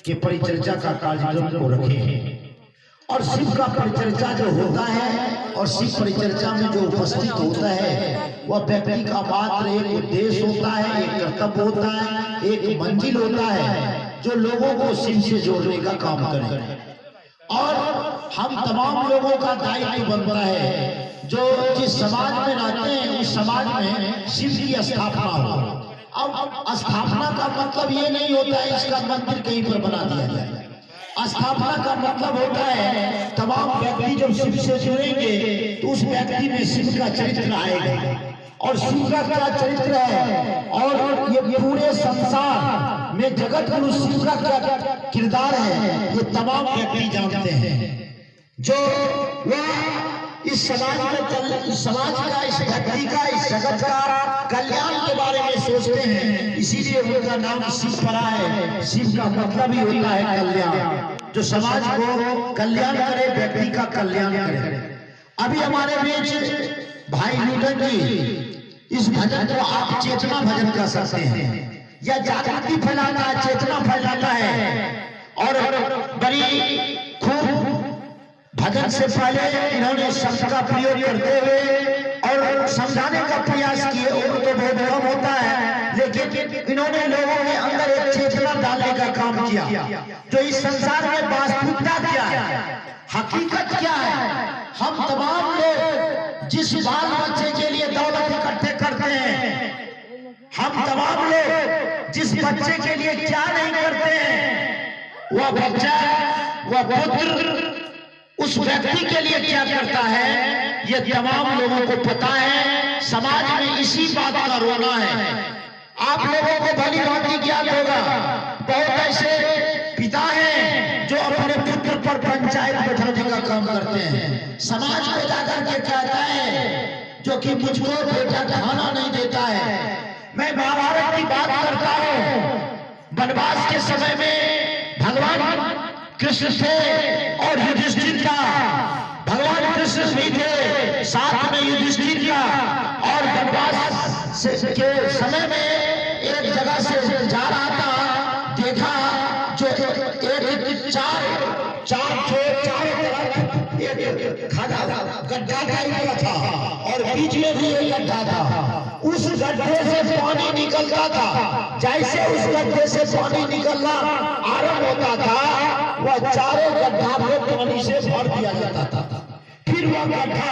कि परिचर्चा का कार्यक्रम को रखें। और शिव का परिचर्चा जो होता है और शिव परिचर्चा में जो उपस्थित होता है वह व्यक्ति का मात्र एक उद्देश्य होता है, एक कर्तव्य होता है, एक मंजिल होता है जो लोगों को शिव से जोड़ने का काम करे। और हम तमाम लोगों का दायित्व बनता है जो जिस समाज में रहते हैं उस समाज में शिव की स्थापना हो। अब स्थापना का मतलब ये नहीं होता है इसका मंदिर कहीं पर बना दिया जाए। स्थापना का मतलब होता है तमाम व्यक्ति जब शिव से जुड़ेंगे तो उस व्यक्ति में शिव का चरित्र आएगा। और शिव का क्या चरित्र है और ये पूरे संसार में जगत गुरु शिव का क्या किरदार है ये तमाम व्यक्ति जानते हैं। जो वह इस समाज का, इस व्यक्ति का, इस जगत का कल्याण के बारे में सोचते हैं, इसीलिए उनका नाम शिव पड़ा है। शिव का मतलब ही होता है कल्याण, जो समाज को कल्याण करे, व्यक्ति का कल्याण करे। अभी हमारे बीच भाई न्यूटन जी इस भजन को आप चेतना भजन कर सकते हैं या जागृति फैलाता है, चेतना फैलाता है। और बड़ी खूब भजन से पहले इन्होंने शब्द का प्रयोग करते हुए और समझाने का प्रयास किए। वो तो बहुत कम होता है लेकिन इन्होंने लोगों के अंदर एक चेतना डालने का काम किया जो इस संसार में वास्तविकता क्या है, हकीकत क्या है। हम तमाम लोग जिस बाल बच्चे के लिए दौलत इकट्ठे करते हैं, हम तमाम लोग जिस बच्चे के लिए क्या नहीं करते हैं, वह बच्चा, वह पुत्र उस व्यक्ति के लिए क्या करता है ये तमाम लोगों को पता है। समाज में इसी बात का रोना है। आप लोगों को भली भांति ज्ञान होगा, बहुत ऐसे पिता हैं जो अपने पुत्र पर पंचायत बैठाने का काम करते हैं। समाज को जाकर के कहता है जो कि मुझको बेटा खाना नहीं देता है। मैं महाभारत की बात करता हूँ। वनवास के समय में भगवान कृष्ण थे और युधिष्ठिर का, भगवान कृष्ण भी थे, साथ में युधिष्ठिर का। और वनवास के समय में एक जगह से जा रहा था, देखा जो एक चारों तरफ एक खड़ा गड्ढा टाइप का था और बीच में भी एक गड्ढा था। उस गड्ढे से पानी निकलता था। जैसे उस गड्ढे से पानी निकलना आरंभ होता था वह चारों गड्ढा को पानी से भर दिया जाता था। फिर वह गड्ढा,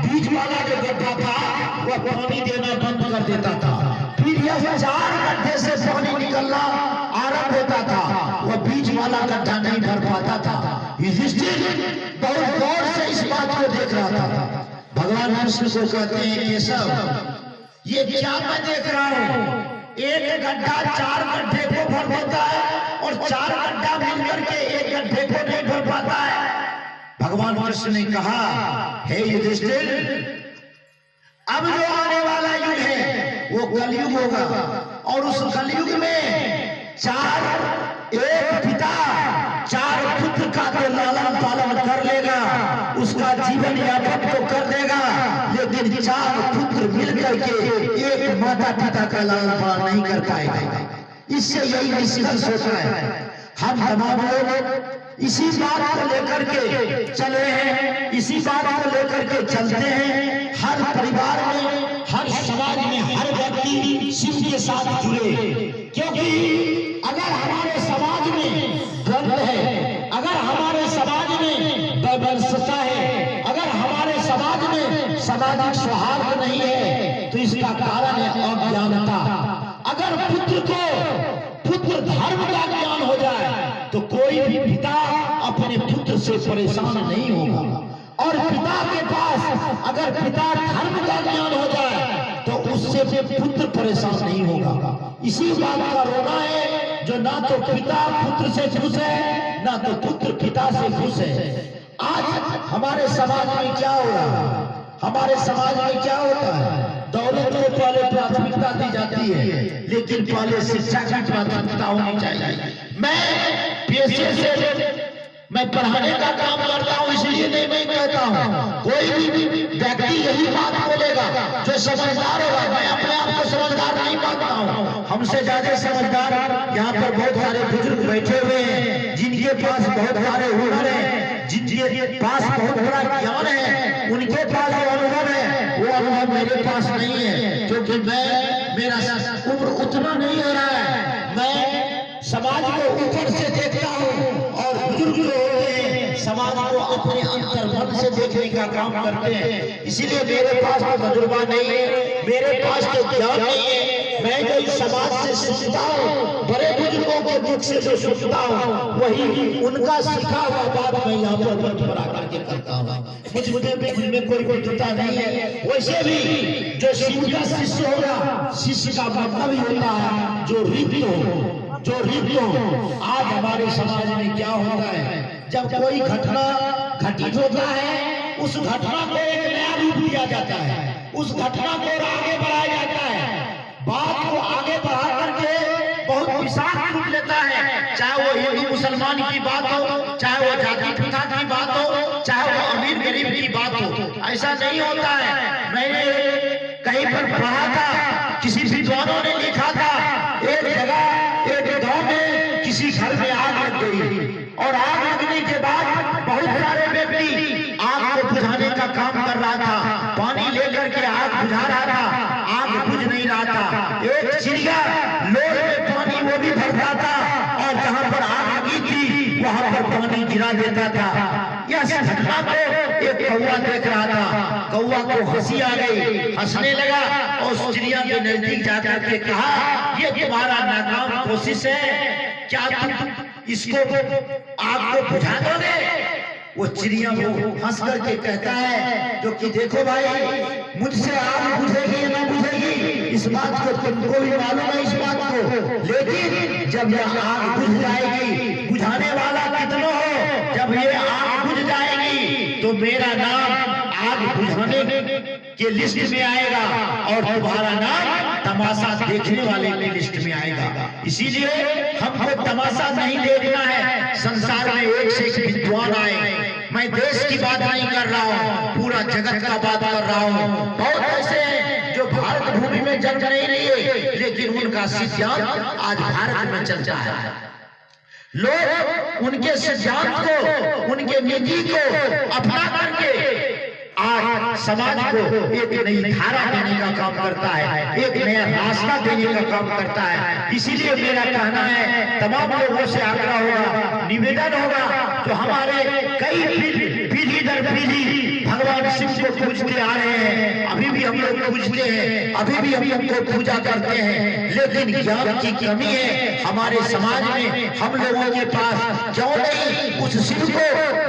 बीच वाला जो गड्ढा था वह पानी देना बंद कर देता था। फिर यह चार गड्ढे से पानी निकलना आरंभ होता था, वह बीच वाला गड्ढा नहीं भर पाता था। युधिष्ठिर बहुत गौर से इस बात को देख रहा था। भगवान कृष्ण को कहते हैं केशव ये क्या मैं देख रहा हूँ, एक गड्ढा चार गड्ढे को भर देता है और चार गड्ढा मिलकर के एक गड्ढे को नहीं भर पाता है। भगवान कृष्ण ने कहा हे युधिष्ठिर, अब जो आने वाला युग है वो कलयुग होगा और उस कलयुग में एक पिता चार पुत्र का तो लालन पालन कर लेगा, उसका जीवन यापन तो कर देगा, लेकिन चार पुत्र मिलकर के एक माता पिता का लालन पालन नहीं कर पाएगा। इससे यही निष्कर्ष होता है। हम तमाम लोग इसी बात को लेकर के चले हैं, इसी बात को लेकर के चलते हैं। हर परिवार में, हर समाज में हर व्यक्ति शिव के साथ जुड़े, क्योंकि अगर हमारे समाज में द्वंद्व है, अगर हमारे समाज में व्यवस्था है, अगर हमारे समाज में सामाजिक सौहार्द नहीं है तो इसका कारण है अज्ञानता। अगर पुत्र धर्म का ज्ञान हो जाए तो कोई भी पिता अपने पुत्र से परेशान नहीं होगा। और पिता के पास अगर पिता धर्म का ज्ञान हो जाए तो उससे पुत्र परेशान नहीं होगा। इसी बात का रोना है जो ना तो पिता पुत्र से खुश है ना तो पुत्र पिता से खुश है। आज हमारे समाज में क्या हो रहा है, हमारे समाज में क्या होता है, दौलत को पहले प्राथमिकता दी जाती है लेकिन पहले शिक्षा की प्राथमिकता होनी चाहिए। मैं पेशे से मैं पढ़ाने का काम करता हूँ, इसलिए नहीं मैं कहता हूँ कोई भी व्यक्ति यही बात बोलेगा जो समझदार होगा। मैं अपने आप को समझदार नहीं मानता हूँ, हमसे ज्यादा समझदार यहाँ पर बहुत सारे बुजुर्ग बैठे हुए हैं जिनके पास बहुत सारे हुनर है, जिनके पास बहुत बड़ा ज्ञान है, उनके पास जो अनुभव है वो अनुभव मेरे पास नहीं है, क्योंकि मेरा उम्र उतना नहीं हो रहा है। मैं समाज को ऊपर से देखता हूँ और बुजुर्ग जो होते हैं समाज को अपने अंतर्मन से देखने का काम करते हैं। इसीलिए मेरे पास तो तजुर्बा नहीं है, मेरे पास तो ज्ञान नहीं है। मैं जो इस समाज से सुनता हूँ, बड़े बुजुर्गों के मुख से जो सुनता हूँ, वही उनका सीखा हुआ बात मैं यहाँ पर मंच पर आकर के करता हूँ। मुझमें कोई विद्वता नहीं है। वैसे भी जो शिव का शिष्य होगा, शिष्य का मतलब ही होता है जो रिक्त हो, जो रिक्त हो। आज हमारे समाज में क्या होता है, जब कोई घटना घटित होता है, उस घटना को एक नया रूप दिया जाता है, उस घटना को आगे बढ़ाया जाता है, बात को आगे बढ़ा करके बहुत विशाल रूप लेता है। चाहे वो हिंदू मुसलमान की बात हो, चाहे वो जाति प्रथा की बात हो, चाहे वो अमीर गरीब की बात हो, ऐसा नहीं होता है। मैंने कहीं पर पढ़ा था, किसी विद्वानों ने लिखा था, एक जगह एक गांव में किसी घर में आग लग गई और आग लगने के बाद बहुत सारे व्यक्ति आग को बुझाने का काम कर रहा था, पानी लेकर के आग बुझा रहा था, आग बुझ नहीं रहा था। एक चिड़िया लोहे में पानी वो भी भरता था और जहां पर आग लगी थी वहां पर पानी गिरा देता था। यह घटना को एक कौवा देख रहा था, कौवा को हंसी आ गई, हंसने लगा और उस चिड़िया के नजदीक जाकर के कहा, ये तुम्हारा नाकाम कोशिश है, क्या तुम इसको आग को बुझा दोगे? वो चिड़िया को हंस करके कहता है, जो कि देखो भाई, मुझसे आग बुझेगी ना बुझेगी इस बात को तुमको भी मालूम है, इस बात को, लेकिन जब यह आग बुझ जाएगी, बुझाने वाला कितना हो, जब ये आग बुझ जाएगी तो मेरा नाम आग बुझाने के लिस्ट में आएगा और तुम्हारा नाम तमाशा देखने वाले की लिस्ट में आएगा। इसीलिए हमको तमाशा नहीं देखना है। संसार में एक से एक विद्वान आए, मैं देश की बात नहीं कर रहा हूँ, पूरा जगत का बात कर रहा हूँ। बहुत ऐसे हैं जो भारत भूमि में जन्म नहीं लिए, लेकिन उनका सिद्धांत आज भारत में चलता है। लोग उनके सिद्धांत को, उनके नीति को अपना करके आज समाज को एक नई धारा देने का काम करता है, एक नया रास्ता देने का काम करता है। इसीलिए मेरा कहना है, तमाम लोगों से आग्रह होगा, निवेदन होगा, जो हमारे कई पीढ़ी दर पीढ़ी भगवान शिव को पूजते आ रहे हैं, अभी भी हम लोग पूजते हैं, अभी भी हम उनको पूजा करते हैं, लेकिन ज्ञान की कमी है हमारे समाज में। हम लोगों के पास क्यों नहीं उस शिव को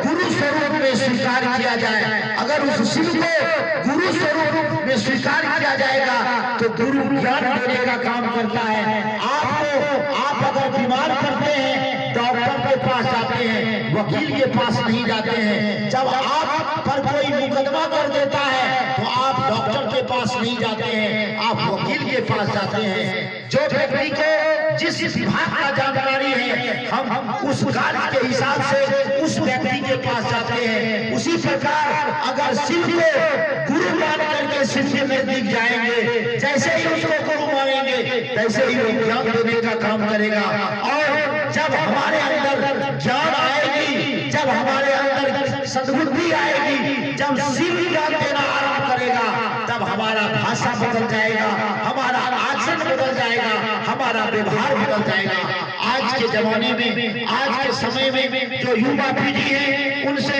गुरु स्वरूप में स्वीकार किया जाए? अगर उस शिव को गुरु स्वरूप में स्वीकार किया जाएगा तो गुरु ज्ञान देने का काम करता है। आप अगर बीमार करते हैं, डॉक्टर के पास जाते हैं, वकील के पास नहीं जाते हैं। जब आप पर कोई मुकदमा कर देता है तो आप डॉक्टर के पास नहीं जाते हैं, आप वकील के पास जाते हैं। जो व्यक्ति को जिस विभाग का जानकारी है, हम उस कार्य के हिसाब से उस व्यक्ति के पास जाते हैं। उसी प्रकार अगर शिव को गुरु मान करके शिव के नजदीक जाएंगे, जैसे ही उसको गुरु मानेंगे, तैसे ही वो ज्ञान देने का काम करेगा। और जब हमारे अंदर ज्ञान आएगी, जब हमारे अंदर सद्बुद्धि आएगी, जब शिव ज्ञान देना आरंभ करेगा, तब हमारा भाषा बदल जाएगा, हमारा आचरण बदल जाएगा, हमारा व्यवहार बदल जाएगा। आज के जमाने में, आज के समय में जो युवा पीढ़ी है, उनसे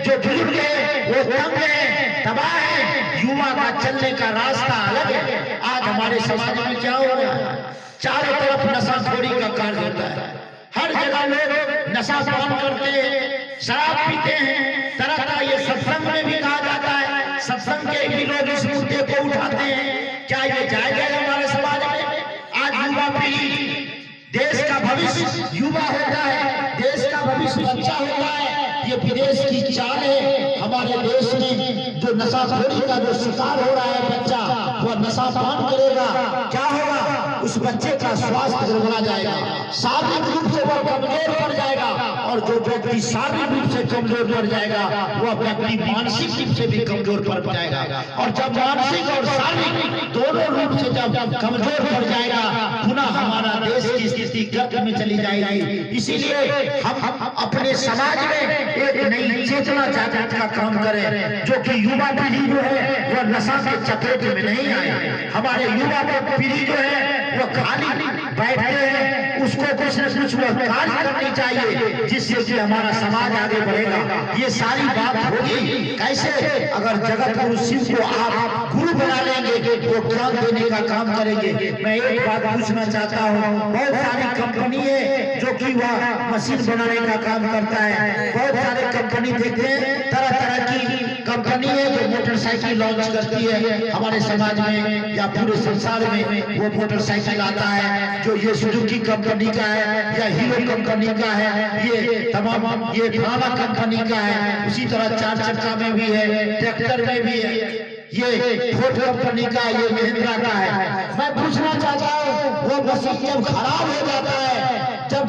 जो बुजुर्ग है वो तंग है, तबाह है। युवा का चलने का रास्ता अलग है। आज हमारे समाज में क्या हो रहा है? चारों तरफ नशाखोरी का कार्य होता है, हर जगह लोग नशा पान करते हैं, शराब पीते हैं, तरह तरह। ये सत्संग में भी कहा जाता है, सत्संग के भी लोग इस मुद्दे को उठाते हैं। क्या ये जायज है हमारे समाज में? आज युवा पीढ़ी, देश का भविष्य युवा होता है, देश का भविष्य बच्चा होता है। ये विदेश की चाल है। हमारे देश में जो नशाखोरी का जो शिकार हो रहा है बच्चा, वह नशा पान करेगा, क्या होगा? उस बच्चे का स्वास्थ्य गड़बड़ा जाएगा, शारीरिक रूप से वह कमजोर पड़ जाएगा और जो व्यक्ति शारीरिक रूप से कमजोर पड़ जाएगा वह व्यक्ति मानसिक रूप से भी कमजोर पड़ जाएगा। और जब मानसिक और शारीरिक दोनों रूप से जब कमजोर पड़ जाएगा पुनः हमारा देश की स्थिति गर्त में चली जाएगी। इसीलिए हम अपने समाज में एक नई चेतना जागृत का काम करें, जो कि युवा पीढ़ी जो है वह नशा के चपेट में नहीं आए। हमारे युवा पीढ़ी जो है वो खाली बैठते हैं, उसको कुछ न कुछ कार्य करनी चाहिए जिससे कि हमारा समाज आगे बढ़ेगा। ये सारी बात होगी कैसे? अगर जगत गुरु शिव को आप गुरु बना लेंगे तो ज्ञान देने का काम करेंगे। मैं एक बात पूछना चाहता हूँ, बहुत सारी कंपनी है जो कि वह मशीन बनाने का काम करता है। बहुत सारे कंपनी देखते हैं, तरह तरह की कंपनी है जो मोटरसाइकिल लॉन्च करती है हमारे समाज में या पूरे संसार में। वो मोटरसाइकिल आता है जो ये सुजुकी कंपनी का है या हीरो कंपनी का है, ये तमाम ये फलाना कंपनी का है। उसी तरह 4 चक्का में भी है, ट्रैक्टर में भी है, ये फोर्ड कंपनी का, ये महिंद्रा का है। मैं पूछना चाहता हूँ वो मशीन जब खराब हो जाता है, जब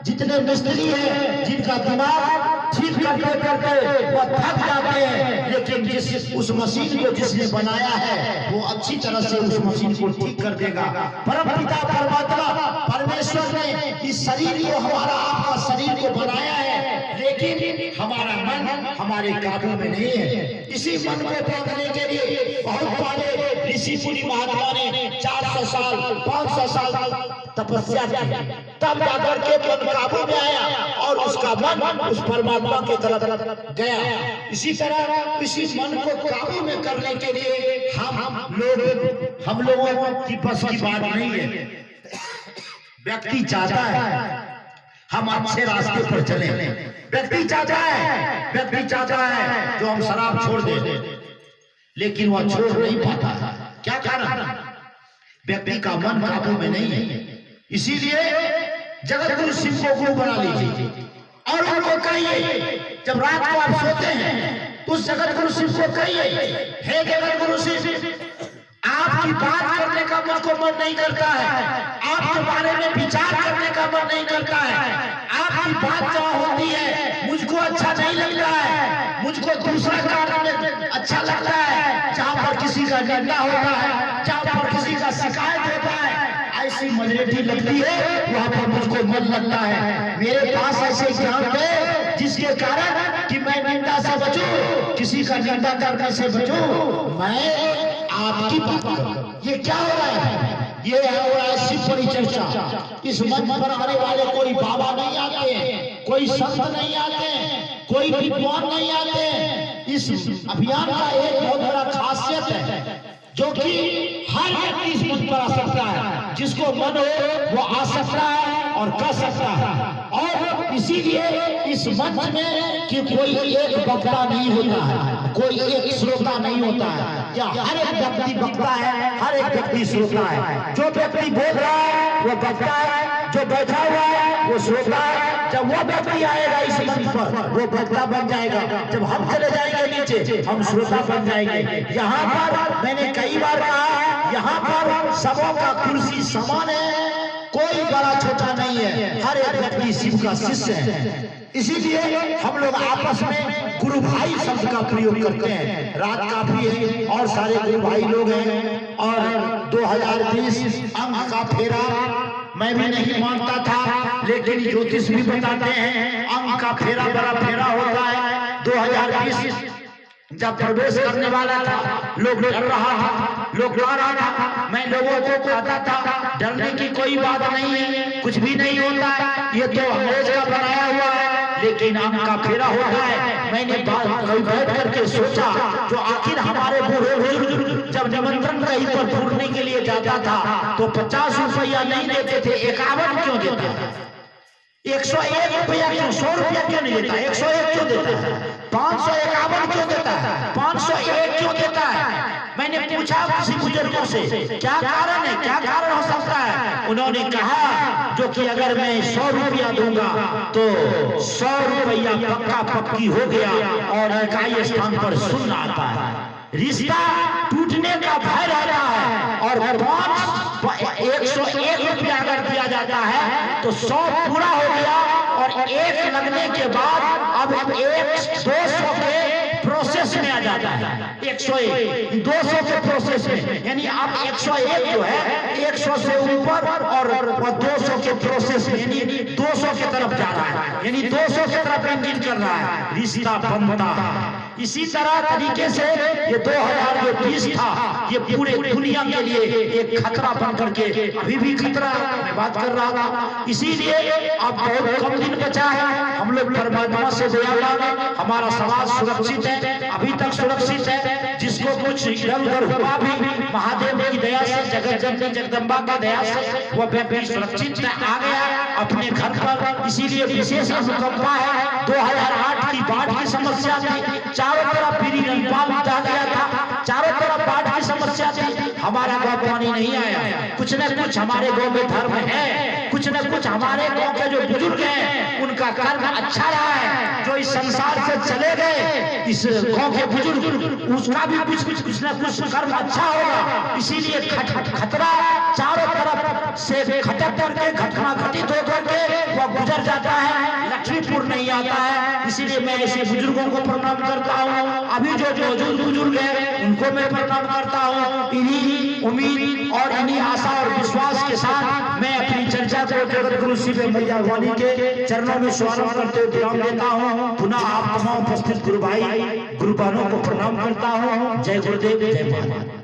जितने मिस्त्री हैं जिनका दिमाग ठीक करते करते वो थक जाते हैं, लेकिन जिस उस मशीन को जिसने बनाया है वो अच्छी तरह से उस मशीन को ठीक कर देगा। परमपिता परमात्मा परमेश्वर ने इस शरीर को, हमारा आपका शरीर को बनाया है, लेकिन हमारा मन हमारे काबू में नहीं है। इसी मन को पाने के लिए बहुत पहले ऋषि मुनि महात्मा ने 400 साल 500 साल तपस्या की, तब जाकर के मन काबू में आया और उसका मन उस परमात्मा के तरफ गया। इसी तरह इसी मन को काबू में करने के लिए हम लोगों की बस की बात नहीं है। व्यक्ति चाहता है हम अच्छे रास्ते पर चले, व्यक्ति चाहता है जो हम शराब छोड़ दें, लेकिन वह छोड़ नहीं पाता। क्या कारण? व्यक्ति का मन काबू में नहीं है। इसीलिए जगत गुरु शिव को गुरु बना लीजिए और उनको कहिए, जब रात को आप सोते हैं तो उस जगत गुरु शिव को कहिए, हे जगत गुरु शिव, आपकी बात करने का मुझको मन नहीं करता है, आपके बारे में विचार करने का मन नहीं करता है, आपकी बात जहाँ होती है मुझको अच्छा नहीं लगता है, मुझको दूसरा कारण अच्छा लगता है, जहाँ पर किसी का निंदा होता है, जहाँ पर किसी का शिकायत होता है, ऐसी मजरेटी लगती है वहाँ पर मुझको मन लगता है। मेरे पास ऐसे ज्ञान है जिसके कारण कि मैं निंदा से बचूं, किसी का निंदा करने से बचूं, मैं आपकी बात करूं। ये क्या हो रहा है? ये हो रहा है शिव परिचर्चा। इस मंच पर आने वाले कोई बाबा नहीं आते हैं, कोई संत नहीं आते हैं, कोई विद्वान नहीं आते हैं। इस अभियान का एक बहुत बड़ा खासियत है जो कि हर व्यक्ति इस मंच पर आ सकता है, जिसको मन हो वो आ सकता है और कर सकता है। और इसीलिए इस मंच में कि कोई एक वक्ता नहीं होता है, कोई एक श्रोता नहीं होता है, या हर एक व्यक्ति वक्ता है, हर एक व्यक्ति श्रोता है। जो व्यक्ति बोल रहा है वो वक्ता है, जो बैठा हुआ है वो श्रोता है। जब वो व्यक्ति आएगा इस मंच पर वो वक्ता बन जाएगा, जब हम चले जाएंगे नीचे हम श्रोता बन जाएंगे। यहाँ पर मैंने कई बार कहा, यहाँ पर सबों का कुर्सी समान है, कोई बड़ा छोटा नहीं है, हर एक व्यक्ति शिव का शिष्य है। इसीलिए हम लोग आपस में गुरु भाई शब्द का प्रयोग करते हैं। रात काफी है और सारे गुरु भाई लोग हैं। और 2020 अंक का फेरा मैं भी नहीं मानता था, लेकिन ज्योतिष भी बताते हैं अंक का फेरा बड़ा फेरा होता है। 2020 जब प्रवेश करने वाला था लोग डर रहा था, लोग डर रहा था। मैं लोगों को कहता था डरने की कोई बात नहीं है, कुछ भी नहीं होता है, ये तो अंग्रेज का बनाया हुआ है, लेकिन अंक का फेरा होता है। मैंने बैठ करके सोचा जो आखिर हमारे बूढ़े बुजुर्ग जब निमंत्रण कहीं पर पूरने के लिए जाता था तो 50 रुपया नहीं देते थे, 51 क्यों देता था? 101 रुपया क्यों, 100 रुपया क्यों नहीं देता? 101 क्यों देता है? 551 क्यों देता है? 501 क्यों देता है? मैंने पूछा किसी बुजुर्गों से क्या कारण है, क्या कारण हो सकता है? उन्होंने कहा जो कि अगर मैं 100 रुपया दूंगा तो 100 रुपया पक्का पक्की हो गया और इकाई स्थान पर शून्य आता है, रिश्ता टूटने का भय रहता है। और 101 रुपया अगर दिया जाता है तो 100 पूरा हो गया और 1 लगने के बाद अब 100-200 के प्रोसेस में आ जाता है। 101 200 के प्रोसेस में, यानी अब 101 जो है 100 से ऊपर और 200 के प्रोसेस में, यानी 200 की तरफ जा रहा है, यानी 200 की तरफ इंगित कर रहा है, रिश्ता बनता है। इसी तरह तरीके से ये 2020 था, ये पूरे दुनिया के लिए एक खतरा बन करके अभी भी खतरा मैं बात कर रहा था। इसीलिए अब बहुत कम दिन बचा है, हम लोग परमात्मा से दुआ मांगे, हमारा समाज सुरक्षित है, अभी तक सुरक्षित है। जिसको कुछ इधर उधर हुआ भी महादेव की दया से, जगत जननी जगदम्बा की दया से वो व्यक्ति सुरक्षित आ गया अपने घर पर। इसीलिए विशेष अनुकंपा है। 2008 की बाढ़ की समस्या थी, चारों तरफ पीरी नलपाल उठा गया था, चारों तरफ बाढ़ की समस्या थी, हमारा गांव पानी नहीं आया। कुछ न कुछ हमारे गांव में धर्म है, कुछ न कुछ हमारे गांव के जो बुजुर्ग हैं उनका कर्म अच्छा रहा है, जो इस संसार से चले गए इस गांव के बुजुर्ग, उसका भी कुछ न कुछ कर्म अच्छा होगा। इसीलिए खतरा चारों तरफ से खटक करके घटना घटित हो करके वह गुजर जाता है, लक्ष्मीपुर नहीं आता है। इसीलिए मैं ऐसे बुजुर्गों को प्रणाम करता हूँ, अभी जो मौजूद बुजुर्ग हैं उनको मैं प्रणाम करता हूँ। इन्हीं उम्मीद और इन्हीं आशा और विश्वास के साथ मैं अपनी चर्चा को जगत गुरु शिव मैया वाणी के चरणों में शुभारंभ करते हुए विराम देता हूँ। पुनः आप तमाम उपस्थित गुरु भाई गुरु बहनों को प्रणाम करता हूँ। जय गुरुदेव, जय महादेव।